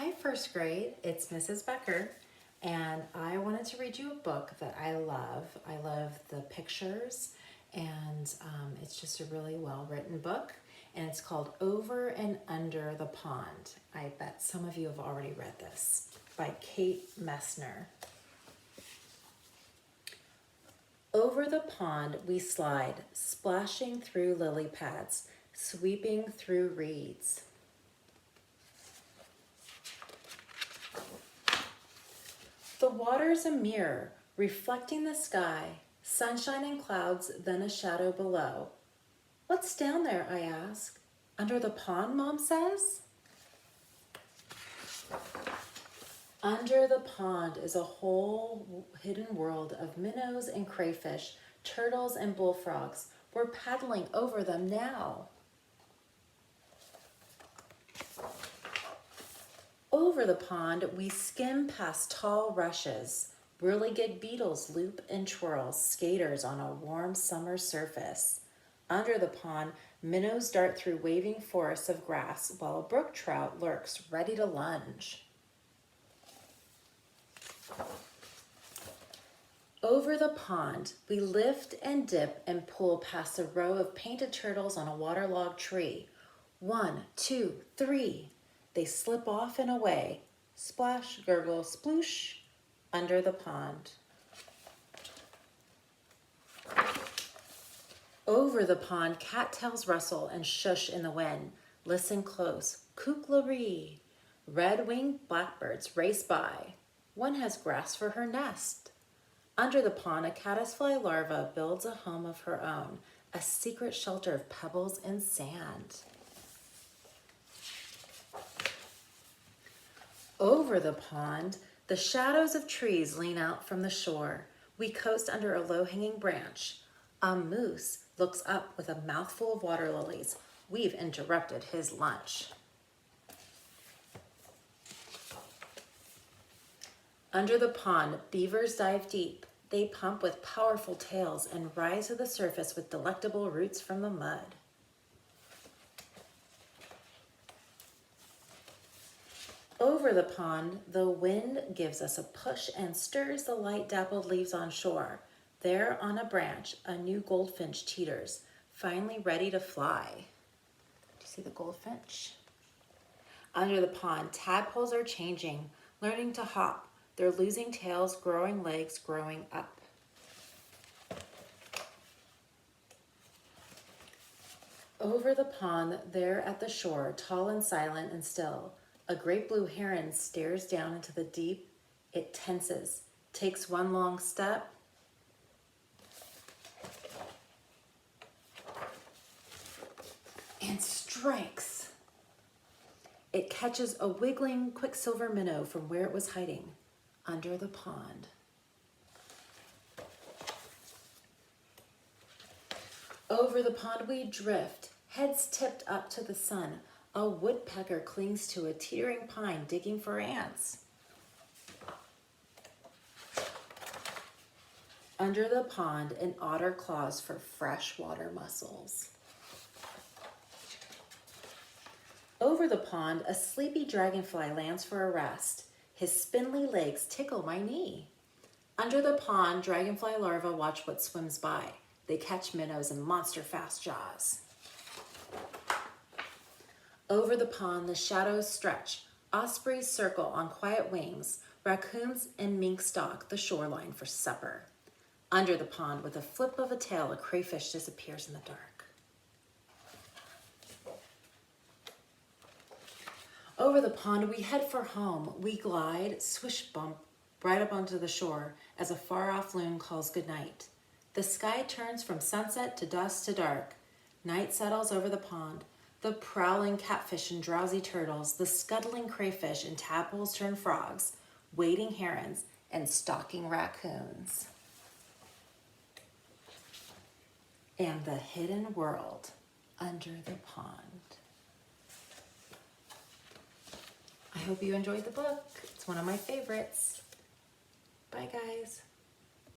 Hi, first grade. It's Mrs. Becker, and I wanted to read you a book that I love. I love the pictures, and it's just a really well-written book, and it's called Over and Under the Pond. I bet some of you have already read this, by Kate Messner. Over the pond we slide, splashing through lily pads, sweeping through reeds. The water's a mirror, reflecting the sky, sunshine and clouds, then a shadow below. What's down there, I ask? Under the pond, Mom says? Under the pond is a whole hidden world of minnows and crayfish, turtles and bullfrogs. We're paddling over them now. Over the pond, we skim past tall rushes. Whirligig beetles loop and twirl, skaters on a warm summer surface. Under the pond, minnows dart through waving forests of grass, while a brook trout lurks, ready to lunge. Over the pond, we lift and dip and pull past a row of painted turtles on a waterlogged tree. 1, 2, 3. They slip off and away. Splash, gurgle, sploosh, under the pond. Over the pond, cattails rustle and shush in the wind. Listen close. Kooklary. Red-winged blackbirds race by. One has grass for her nest. Under the pond, a caddisfly larva builds a home of her own, a secret shelter of pebbles and sand. Over the pond, the shadows of trees lean out from the shore. We coast under a low-hanging branch. A moose looks up with a mouthful of water lilies. We've interrupted his lunch. Under the pond, beavers dive deep. They pump with powerful tails and rise to the surface with delectable roots from the mud. Over the pond, the wind gives us a push and stirs the light dappled leaves on shore. There on a branch, a new goldfinch teeters, finally ready to fly. Do you see the goldfinch? Under the pond, tadpoles are changing, learning to hop. They're losing tails, growing legs, growing up. Over the pond, there at the shore, tall and silent and still, a great blue heron stares down into the deep. It tenses, takes one long step, and strikes. It catches a wiggling quicksilver minnow from where it was hiding, under the pond. Over the pond we drift, heads tipped up to the sun. A woodpecker clings to a teetering pine, digging for ants. Under the pond, an otter claws for freshwater mussels. Over the pond, a sleepy dragonfly lands for a rest. His spindly legs tickle my knee. Under the pond, dragonfly larvae watch what swims by. They catch minnows in monster-fast jaws. Over the pond, the shadows stretch. Ospreys circle on quiet wings. Raccoons and mink stalk the shoreline for supper. Under the pond, with a flip of a tail, a crayfish disappears in the dark. Over the pond, we head for home. We glide, swish bump, right up onto the shore as a far-off loon calls goodnight. The sky turns from sunset to dusk to dark. Night settles over the pond. The prowling catfish and drowsy turtles, the scuttling crayfish and tadpoles turn frogs, wading herons and stalking raccoons. And the hidden world under the pond. I hope you enjoyed the book. It's one of my favorites. Bye, guys.